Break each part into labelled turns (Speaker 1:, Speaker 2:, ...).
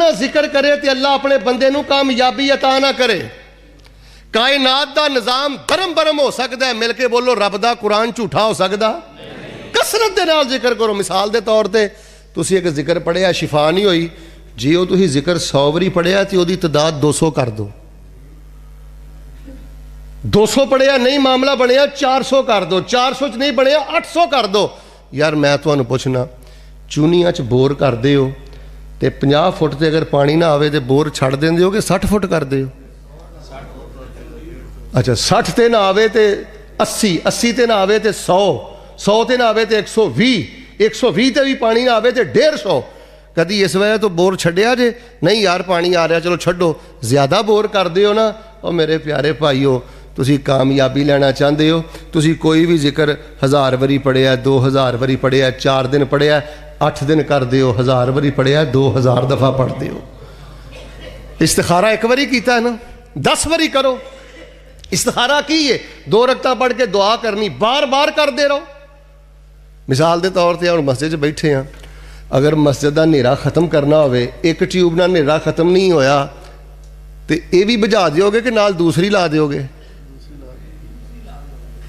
Speaker 1: نہ ذکر کرے تو اللہ اپنے بندے نو کامیابی عطا نہ کرے. کائنات دا نظام برم برم ہو سکتا ہے, مل کے بولو رب دا قرآن جھوٹا ہو سکتا؟ کسرت دے نال ذکر کرو. مثال دے طور تے تسی ایک ذکر پڑھیا شفا نہیں ہوئی جی, وہ تسی ذکر 100 واری پڑھیا تو وہ تعداد 200 کر دو. 200 پڑھیا نہیں معاملہ بنیا 400 کر دو, 400 چ نہیں بنیا 800 کر دو. یار میں تمہیں پوچھنا, چونیاں چ بور کر دے ہو تے 50 فٹ تے اگر پانی نہ آوے تے بور چھڑ دیں ہو کہ 60 فٹ کر دے ہو؟ اچھا 60 تے نہ آوے تے 80, 80 تے نہ آوے تے 100, 100 تے نہ آوے تے 120, 120 تے بھی پانی نہ آوے تے 150. کدی اس وجہ تو بور چھڈیا جے؟ نہیں یار پانی آ رہا چلو چھڈو. زیادہ بور کر دے ہو نا. اور میرے پیارے بھائیو, تسی کامیابی لینا چاہتے ہو, تسی کوئی بھی ذکر 1000 واری پڑھیا, 2000 واری پڑھیا, 4 دن پڑھیا, 8 دن کر دیو, 1000 واری پڑھیا, 2000 دفعہ پڑھ دیو. استخارہ ایک واری کیتا ہے نا, 10 واری کرو. استخارہ کی ہے 2 رکعتاں پڑھ کے دعا کرنی, بار بار کر دے رہو. مثال دے طور تے ہن مسجد بیٹھے ہیں, اگر مسجد دا نیرا ختم کرنا ہوئے, ایک ٹیوب نہ نیرا ختم نہیں ہویا تے اے بھی بجھا دیو گے کہ نال دوسری لا دیو گے؟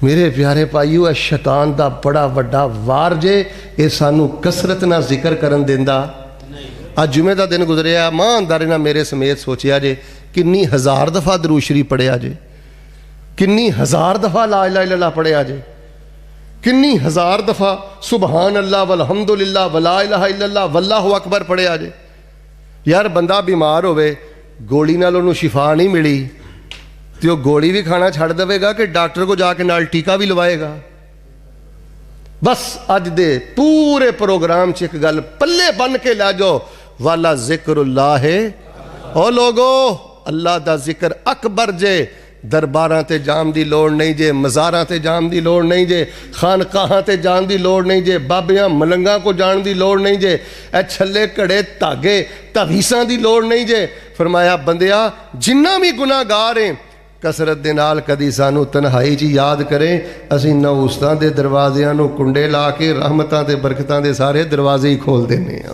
Speaker 1: میرے پیارے بھائیو, شیطان دا بڑا وڈا وار جے, اے سانو کسرت نہ ذکر کرن دیندا. آج جمعہ دا دن گزریا, ماں اندارے نہ میرے سمیت سوچیا جے کنی 1000 دفعہ درود شریف پڑھیا جے, کنی 1000 دفعہ لا الہ الا اللہ پڑھیا جے, کنی 1000 دفعہ سبحان اللہ والحمدللہ ولا الہ الا اللہ واللہ اکبر پڑھیا جے. یار بندہ بیمار ہوئے, گولی نال انہوں شفا نہیں ملی تو وہ گولی بھی کھانا چھڑ دے گا کہ ڈاکٹر کو جا کے نال ٹیکہ بھی لوائے گا؟ بس اج دے پورے پروگرام چ ایک گل پلے بن کے لے جاؤ, والا ذکر اللہ ہے. او لوگو اللہ دا ذکر اکبر جے, درباراں تے جام دی لوڑ نہیں جے, مزاراں تے جام دی لوڑ نہیں جے, خانقاہاں تے جان دی لوڑ نہیں جے, بابیاں ملنگاں کو جان دی لوڑ نہیں جے, اے چھلے کڑے تاگے تویساں دی لوڑ نہیں جے. فرمایا بندیا جنہ بھی گناہ گار ہیں کسرت دے نال کدی سانو تنہائی جی یاد کریں, اسی نوستاں دے دروازیاں نو کنڈے لا کے رحمتاں دے برکتاں دے سارے دروازے ہی کھول دینے ہیں.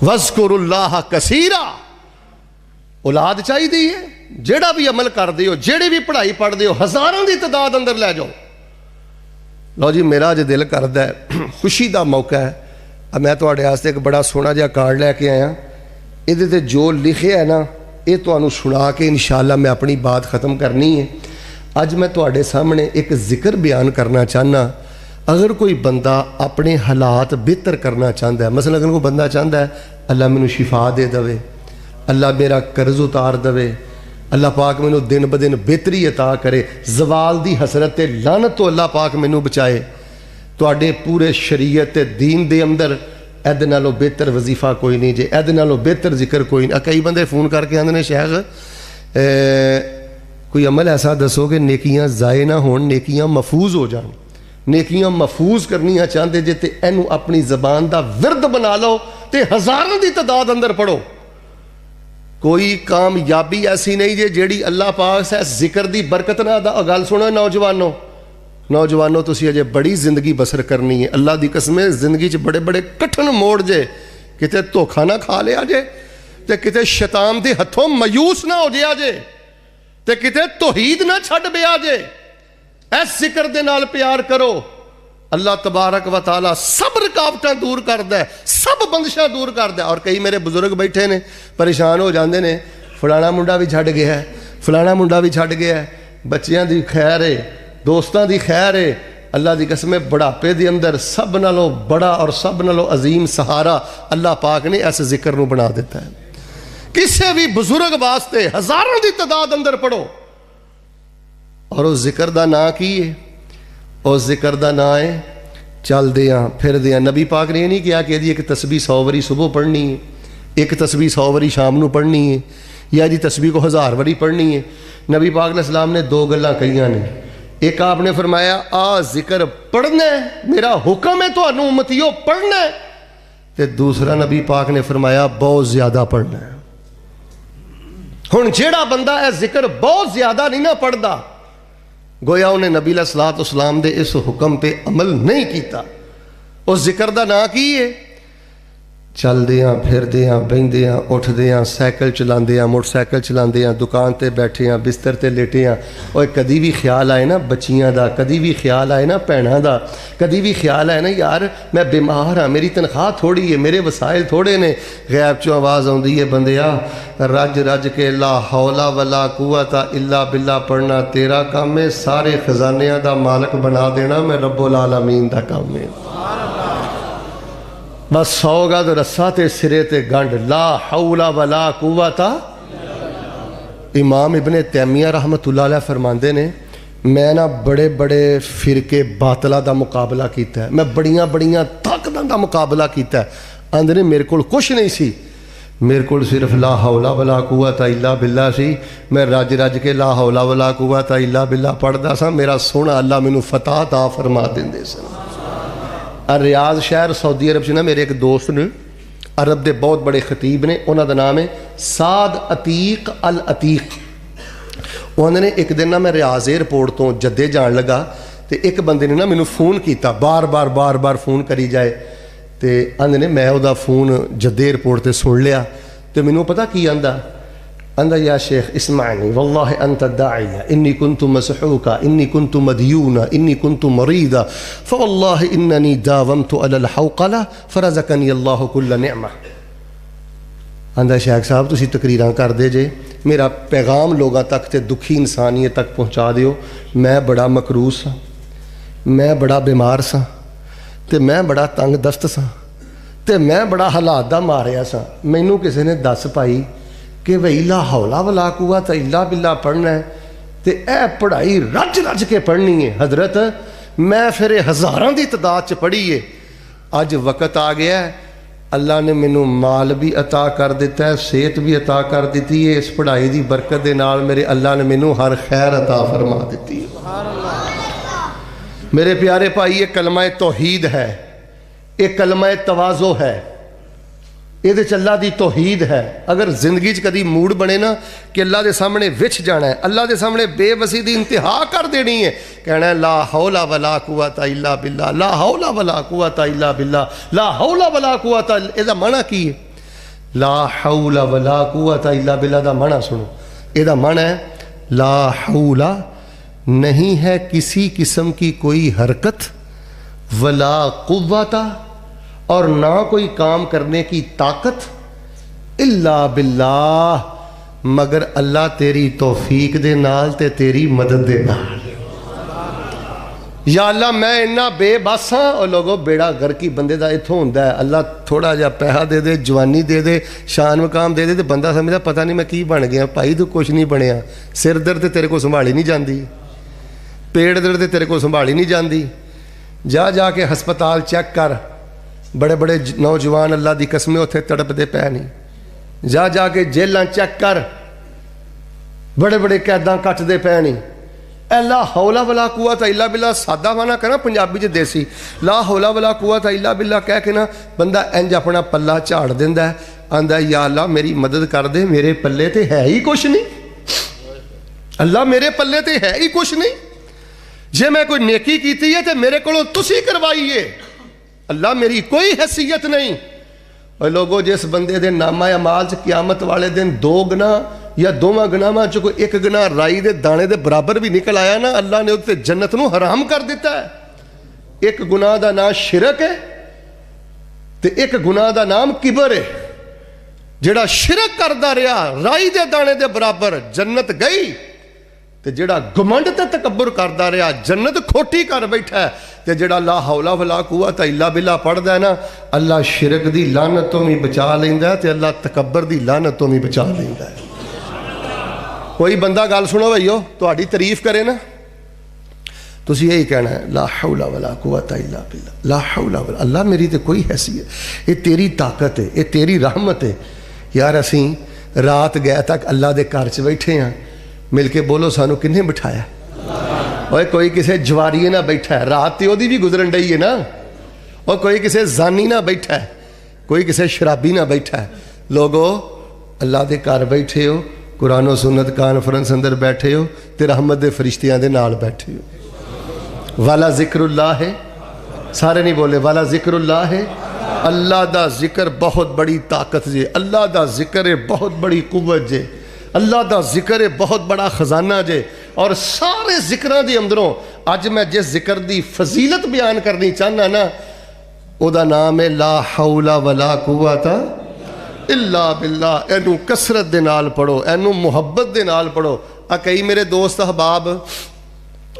Speaker 1: وَاذْكُرُوا اللَّهَ كَثِيرًا. اولاد چاہی دی ہے, جیڑا بھی عمل کر دیو, جیڑی بھی پڑھائی پڑھ دیو, 1000 دی تعداد اندر لے جاؤ. لو جی میرا جو دل کردا ہے, خوشی دا موقع ہے, اب میں تواڈے واسطے ایک بڑا سونا جہا کارڈ لے کے آیا. یہ تے جو لکھے ہے نا یہ تمہیں سنا کے انشاءاللہ میں اپنی بات ختم کرنی ہے. اج میں تواڈے سامنے ایک ذکر بیان کرنا چاہنا. اگر کوئی بندہ اپنے حالات بہتر کرنا چاہتا ہے, مثلا اگر کوئی بندہ چاہتا ہے اللہ مینوں شفا دے دے, اللہ میرا قرض اتار دے, اللہ پاک مینوں دن بدن بہتری عطا کرے, زوال دی حسرت تے لعنت تو اللہ پاک مینوں بچائے, تواڈے پورے شریعت تے دین دے اندر ایدے نالوں بہتر وظیفہ کوئی نہیں جے, ایدے نالوں بہتر ذکر کوئی نہیں. کئی بندے فون کر کے آندے نے شیخ کوئی عمل ایسا دسو کہ نیکیاں ضائع نہ ہون, نیکیاں محفوظ ہو جان. نیکیاں محفوظ کرنیاں چاہتے جے تے اینو اپنی زبان دا ورد بنا لو تے 1000 دی تعداد اندر پڑھو. کوئی کامیابی ایسی نہیں جے جیڑی اللہ پاک سے ذکر دی برکت نہ دا. گل سنو نوجوانوں تسی اجے بڑی زندگی بسر کرنی ہے. اللہ دی قسم زندگی چ بڑے بڑے کٹھن موڑ جے, کتے دھوکھا نہ کھا لیا جے, تے کتے شیطان دے ہتھوں مایوس نہ ہو جیا جے, تے کتے توحید نہ چھڈ بیا جے. اس ذکر دے نال پیار کرو, اللہ تبارک و تعالی سب رکاوٹاں دور کردا ہے, سب بندشاں دور کردا ہے. اور کئی میرے بزرگ بیٹھے نے پریشان ہو جاندے نے, فلانا منڈا بھی چھڈ گیا ہے, فلانا منڈا بھی چھڈ گیا ہے, بچیاں دی خیر ہے, دوستاں دی خیر ہے. اللہ دی قسم بڑھاپے دی اندر سب نالوں بڑا اور سب نالوں عظیم سہارا اللہ پاک نے اس ذکر نو بنا دیتا ہے. کسے بھی بزرگ واسطے 1000 دی تعداد اندر پڑھو. اور اس ذکر دا نا کی ہے, اس ذکر دا نا ہے چل دیاں پھر دیاں. نبی پاک نے یہ نہیں کیا کہ جی ایک تسبیح 100 واری صبح پڑھنی ہے, ایک تسبیح 100 واری شام نو پڑھنی ہے, یا جی تسبیح کو 1000 واری پڑھنی ہے. نبی پاک علیہ السلام نے 2 گلاں کہیاں نے. ایک آپ نے فرمایا آ ذکر پڑھنا ہے, میرا حکم ہے تو انو امتیو پڑھنا ہے. تے دوسرا نبی پاک نے فرمایا بہت زیادہ پڑھنا ہے. ہن جیڑا بندہ اے ذکر بہت زیادہ نہیں نہ پڑھدا, گویا انہیں نبی علیہ الصلوۃ والسلام دے اس حکم پہ عمل نہیں کیتا. اس ذکر دا نا کی ہے ਚੱਲਦਿਆਂ ਫਿਰਦਿਆਂ ਬਹਿੰਦਿਆਂ ਉੱਠਦਿਆਂ ਸਾਈਕਲ ਚਲਾਉਂਦਿਆਂ ਮੋਟਰਸਾਈਕਲ ਚਲਾਉਂਦਿਆਂ ਦੁਕਾਨ ਤੇ ਬੈਠੇ ਹਾਂ ਬਿਸਤਰ ਤੇ ਲੇਟੇ ਹਾਂ। ਓਏ ਕਦੀ ਵੀ ਖਿਆਲ ਆਏ ਨਾ ਬੱਚੀਆਂ ਦਾ, ਕਦੀ ਵੀ ਖਿਆਲ ਆਏ ਨਾ ਭੈਣਾਂ ਦਾ, ਕਦੀ ਵੀ ਖਿਆਲ ਆਏ ਨਾ ਯਾਰ ਮੈਂ ਬਿਮਾਰ ਹਾਂ, ਮੇਰੀ ਤਨਖਾਹ ਥੋੜੀ ਹੈ, ਮੇਰੇ ਵਸਾਇਲ ਥੋੜੇ ਨੇ, ਗੈਬ ਚੋਂ ਆਵਾਜ਼ ਆਉਂਦੀ ਹੈ ਬੰਦਿਆ ਰੱਜ ਰੱਜ ਕੇ ਲਾ ਹੌਲਾ ਵਲਾ ਕੁਵਤਾ ਇਲਾ ਬਿਲਾ ਪੜ੍ਹਨਾ ਤੇਰਾ ਕੰਮ ਹੈ, ਸਾਰੇ ਖਜ਼ਾਨਿਆਂ ਦਾ ਮਾਲਕ ਬਣਾ ਦੇਣਾ ਮੈਂ ਰੱਬੁਲ ਆਲਮੀਨ ਦਾ ਕੰਮ ਹੈ। بس 100 گز رسا تے سرے تے گنڈ لا حول ولا قوت۔ امام ابن تیمیہ رحمت اللہ علیہ فرماندے نے میں نا بڑے بڑے فرقے باطلہ دا مقابلہ کیتا ہے، میں بڑیاں بڑیاں طاقتاں دا مقابلہ کیتا ہے، آندے نے میرے کول کچھ نہیں سی، میرے کول صرف لا حول ولا قوت الا باللہ سی، میں رج رج کے لا حول ولا قوت الا باللہ پڑھدا سا، میرا سونا اللہ مینوں فتح عطا فرما دیندے سن۔ ریاض شہر سعودی عرب سے نا میرے ایک دوست نے عرب دے بہت بڑے خطیب نے، انہوں دا نام ہے سعد عتیق العتیق۔ انہوں نے ایک دن نا میں ریاض ایئرپورٹ تو جدے جان لگا تے ایک بندے نے نا مینوں فون کیتا، بار بار فون کری جائے تے آندے نے میں او دا فون جدے ایئرپورٹ تے سن لیا تے مینوں پتہ کی آندا یا شیخ اسمعني والله انت الداعية اني كنت مسحوكا اني كنت مديونا اني كنت مريضا فوالله انني داومت على الحوقلة فرزقني الله كل نعمة۔ آندا شیخ صاحب تسی تقریراں کر دے جے، میرا پیغام لوگاں تک تے دکھی انسانیت تک پہنچا دیو، میں بڑا مکروس ہاں، میں بڑا بیمار سا تے میں بڑا تنگ دست سا تے میں بڑا حالات دا ماریا سا، مینوں کسی نے دس پائی کہ بھئی لا حول ولا قوت الا باللہ پڑھنا ہے تے اے پڑھائی رج رج کے پڑھنی ہے حضرت، میں پھر ہزاراں دی تعداد چ پڑھی ہے۔ اج وقت آ گیا ہے، اللہ نے مینوں مال بھی عطا کر دیتا ہے، صحت بھی عطا کر دیتی ہے، اس پڑھائی دی برکت دے نال میرے اللہ نے مینوں ہر خیر عطا فرما دیتی ہے۔ میرے پیارے بھائی یہ کلمہ توحید ہے، یہ کلمہ تواضع ہے، یہ اللہ دی توحید ہے۔ اگر زندگی کدی موڈ بنے نا کہ اللہ دے سامنے وچ جانا ہے، اللہ دے سامنے بے بسی دی انتہا کر دینی ہے، کہنا ہے لا حول ولا قوت الا باللہ، لا حول ولا قوت الا باللہ، لا حول ولا قوت، یہ دا معنی کی ہے؟ لا حول ولا قوت الا باللہ دا معنی سنو، یہ دا معنی ہے لا حول نہیں ہے کسی قسم کی کوئی حرکت، ولا قوت اور نہ کوئی کام کرنے کی طاقت، الا باللہ مگر اللہ تیری توفیق دے نال تے تیری مدد دے نال۔ یا اللہ میں اتنا بے بس ہاں، اور لوگوں بیڑا گھر کی بندے دا اتھوں ہوندا ہے، اللہ تھوڑا جا پیسہ دے دے، جوانی دے دے، شان مقام دے دے تے بندہ سمجھدا پتہ نہیں میں کی بن گیا، بھائی تو کچھ نہیں بنیا، سر درد تیرے کو سنبھالی نہیں جاندی، پیڑ درد تیرے کو سنبھالی نہیں جاندی، جا کے ہسپتال چیک کر، بڑے بڑے نوجوان اللہ دی قسمیں اتنے تڑپ دے پے نہیں، جا کے جیلاں چیک کر، بڑے بڑے قیداں کٹ دے پے نہیں۔ اے لا حول ولا قوت الا باللہ سادہ مانا کرنا پنجابی چ دیسی، لا حول ولا قوت الا باللہ کہہ کے نا بندہ انج اپنا پلہ جھاڑ دیندا ہے، آندا ہے یا اللہ میری مدد کر دے، میرے پلے تے ہے ہی کچھ نہیں، اللہ میرے پلے تے ہے ہی کچھ نہیں، جے میں کوئی نیکی کیتی ہے تے میرے کولوں تسی کروائیے، اللہ میری کوئی حیثیت نہیں۔ اور لوگوں جس بندے دے نامہ اعمال چ قیامت والے دن 2 گناہ یا 2 گناہاں چ کوئی 1 گناہ رائی دے دانے دے برابر بھی نکل آیا نا، اللہ نے اسے جنت نو حرام کر دیتا ہے۔ 1 گناہ دا نام شرک ہے تے 1 گناہ دا نام کبر ہے، جڑا شرک کردا رہیا رائی دے دانے دے برابر جنت گئی، تے جڑا گمنڈ تے تکبر کردا رہیا جنت کھوٹی کر بیٹھا ہے، تے جڑا لا حول ولا قوت الا باللہ پڑھدا ہے نا اللہ شرک دی لعنت تو بھی بچا لیندا ہے تے اللہ تکبر دی لعنت تو بھی بچا لیندا ہے۔ کوئی بندہ گل سنو بھائیو تہاڈی تعریف کرے نا تسی یہی کہنا ہے لا حول ولا قوت الا باللہ، لا حول ولا، اللہ میری تے کوئی حیثیت، یہ تیری طاقت ہے، یہ تیری رحمت ہے۔ یار اسیں رات گئے تک اللہ دے گھر چ بیٹھے ہیں، مل کے بولو سانو کنے بٹھایا؟ اور کوئی کسے جواریے نہ بیٹھا ہے، رات تے دی بھی گزرن ڈئی ہے نا، اور کوئی کسے زانی نہ بیٹھا ہے، کوئی کسے شرابی نہ بیٹھا ہے۔ لوگو اللہ دے گھر بیٹھے ہو، قرآن و سنت کانفرنس اندر بیٹھے ہو تے رحمت دے فرشتیاں دے نال بیٹھے ہو۔ والا ذکر اللہ ہے، سارے نہیں بولے والا ذکر اللہ ہے، اللہ دا ذکر بہت بڑی طاقت جے، اللہ دا ذکر ہے بہت بڑی قوت جے، اللہ دا ذکر ہے بہت بڑا خزانہ جے. اور سارے ذکران دی اندروں اج میں جس ذکر دی فضیلت بیان کرنی چاہنا نا، او دا نام ہے لا حول ولا قوت الا باللہ. اینو کثرت دے نال پڑھو، اینو محبت دے نال پڑھو. کئی میرے دوست احباب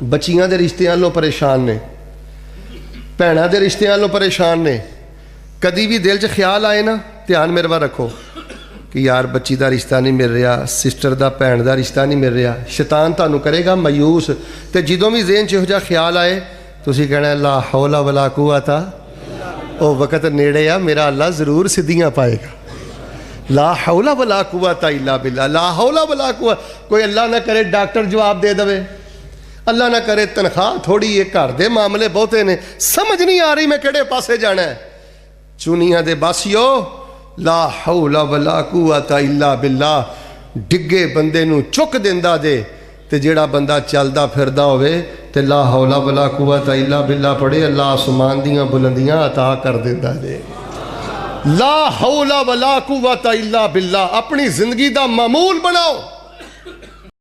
Speaker 1: بچیاں دے رشتیاں لوں پریشان نے، بھیناں دے رشتیاں لوں پریشان نے. کدی بھی دل چ خیال آئے نا، دھیان میرے وا رکھو کہ یار بچی دا رشتہ نہیں مل رہا، سسٹر دا بھین دا رشتہ نہیں مل رہا. شیطان تانوں کرے گا مایوس. تے جدوں بھی ذہن چ یہو جہا خیال آئے تسی کہنا لا حول ولا قوت، او وقت نیڑے آ، میرا اللہ ضرور سدھیاں پائے گا. لا حول ولا قوت الا باللہ. لا حول ولا قوت. کوئی اللہ نہ کرے ڈاکٹر جواب دے دے، اللہ نہ کرے تنخواہ تھوڑی ہے، گھر دے معاملے بہتے نے، سمجھ نہیں آ رہی میں کہڑے پاسے جانا ہے. چونیاں دے باسیو لا حول ولا قوت الا باللہ. ڈگے بندے نو چک دیندا دے، تے جیڑا بندہ چلدا پھردا ہوئے تے لا حول ولا قوت الا باللہ پڑھے، اللہ آسمان دیاں بلندیاں عطا کر دیندا دے. لا حول ولا قوت الا باللہ. اپنی زندگی دا معمول بناؤ.